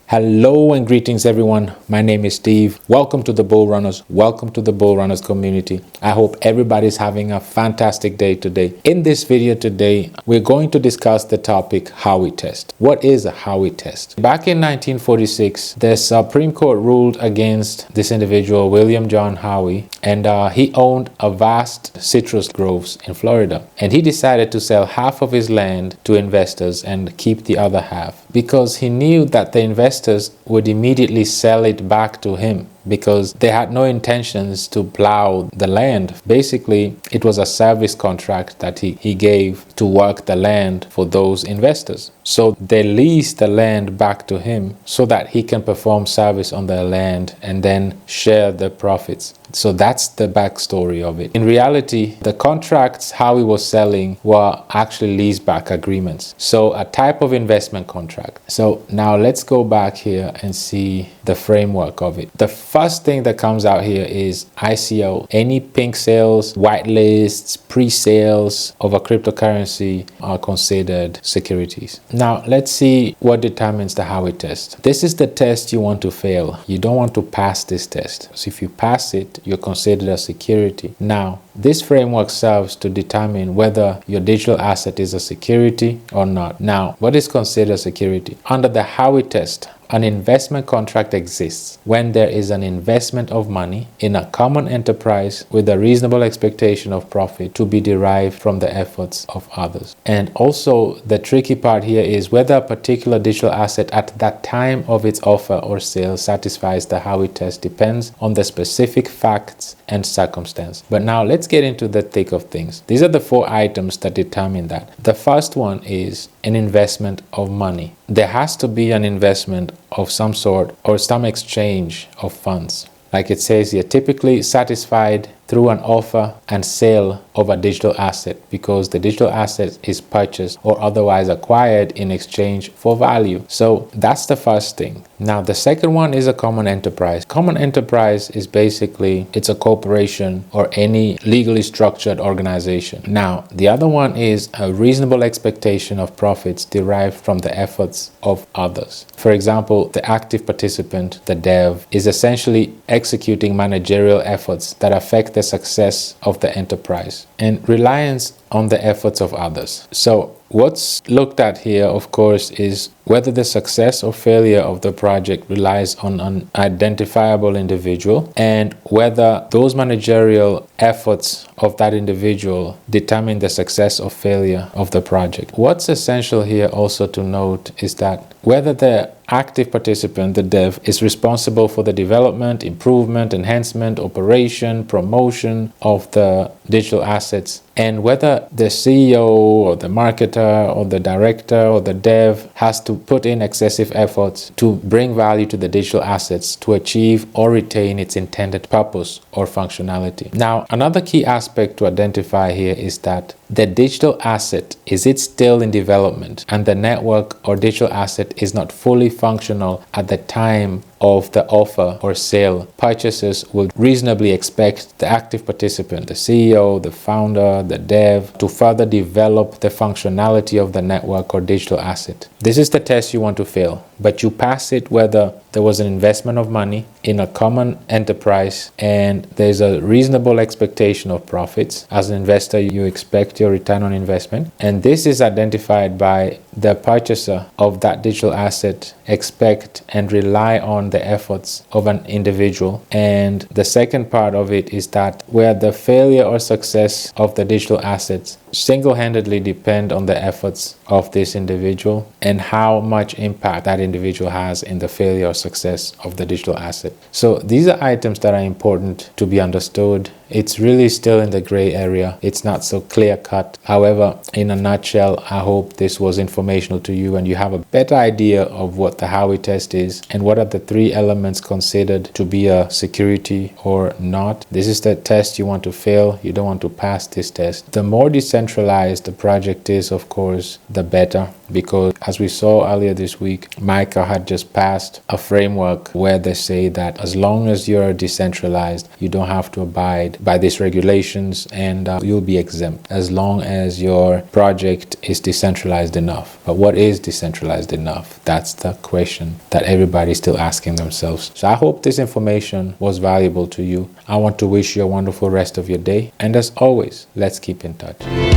Hello and greetings everyone. My name is Steve. Welcome to the Bull Runners. Welcome to the Bull Runners community. I hope everybody's having a fantastic day today. In this video today, we're going to discuss the topic Howey test. What is a Howey test? Back in 1946, the Supreme Court ruled against this individual, William John Howey, and he owned a vast citrus groves in Florida. And he decided to sell half of his land to investors and keep the other half because he knew that the investors would immediately sell it back to him because they had no intentions to plow the land. Basically, it was a service contract that he gave to work the land for those investors. So they leased the land back to him so that he can perform service on the land and then share the profits. So that's the backstory of it. In reality, the contracts Howey was selling were actually leaseback agreements. So a type of investment contract. So now let's go back here and see the framework of it. The first thing that comes out here is ICO. Any pink sales, white lists, pre-sales of a cryptocurrency are considered securities. Now let's see what determines the Howey test. This is the test you want to fail. You don't want to pass this test. So if you pass it, you're considered a security. Now, this framework serves to determine whether your digital asset is a security or not. Now, what is considered a security? Under the Howey test, an investment contract exists when there is an investment of money in a common enterprise with a reasonable expectation of profit to be derived from the efforts of others. And also, the tricky part here is whether a particular digital asset at that time of its offer or sale satisfies the Howey test depends on the specific facts and circumstance. But now let's get into the thick of things. These are the 4 items that determine that. The first one is an investment of money. There has to be an investment of some sort or some exchange of funds. Like it says here, typically satisfied through an offer and sale of a digital asset because the digital asset is purchased or otherwise acquired in exchange for value. So that's the first thing. Now the second one is a common enterprise. Common enterprise is basically it's a corporation or any legally structured organization. Now the other one is a reasonable expectation of profits derived from the efforts of others. For example, the active participant, the dev, is essentially executing managerial efforts that affect the success of the enterprise and reliance on the efforts of others. So what's looked at here, of course, is whether the success or failure of the project relies on an identifiable individual and whether those managerial efforts of that individual determine the success or failure of the project. What's essential here also to note is that whether the active participant, the dev, is responsible for the development, improvement, enhancement, operation, promotion of the digital assets, and whether the CEO or the marketer or the director or the dev has to put in excessive efforts to bring value to the digital assets to achieve or retain its intended purpose or functionality. Now, another key aspect to identify here is that the digital asset, is it still in development and the network or digital asset is not fully functional at the time of the offer or sale. Purchasers will reasonably expect the active participant, the CEO, the founder, the dev, to further develop the functionality of the network or digital asset. This is the test you want to fail, but you pass it whether there was an investment of money in a common enterprise and there's a reasonable expectation of profits. As an investor, you expect your return on investment, and this is identified by the purchaser of that digital asset expect and rely on the efforts of an individual. And the second part of it is that where the failure or success of the digital assets single-handedly depend on the efforts of this individual and how much impact that individual has in the failure or success of the digital asset. So these are items that are important to be understood. It's really still in the gray area. It's not so clear-cut. However, in a nutshell, I hope this was informational to you and you have a better idea of what the Howey test is and what are the 3 elements considered to be a security or not. This is the test you want to fail. You don't want to pass this test. The more decentralized the project is, of course, the better. because as we saw earlier this week, MICA had just passed a framework where they say that as long as you're decentralized, you don't have to abide by these regulations, and you'll be exempt as long as your project is decentralized enough. But what is decentralized enough? That's the question that everybody's still asking themselves. So I hope this information was valuable to you. I want to wish you a wonderful rest of your day, and as always, let's keep in touch.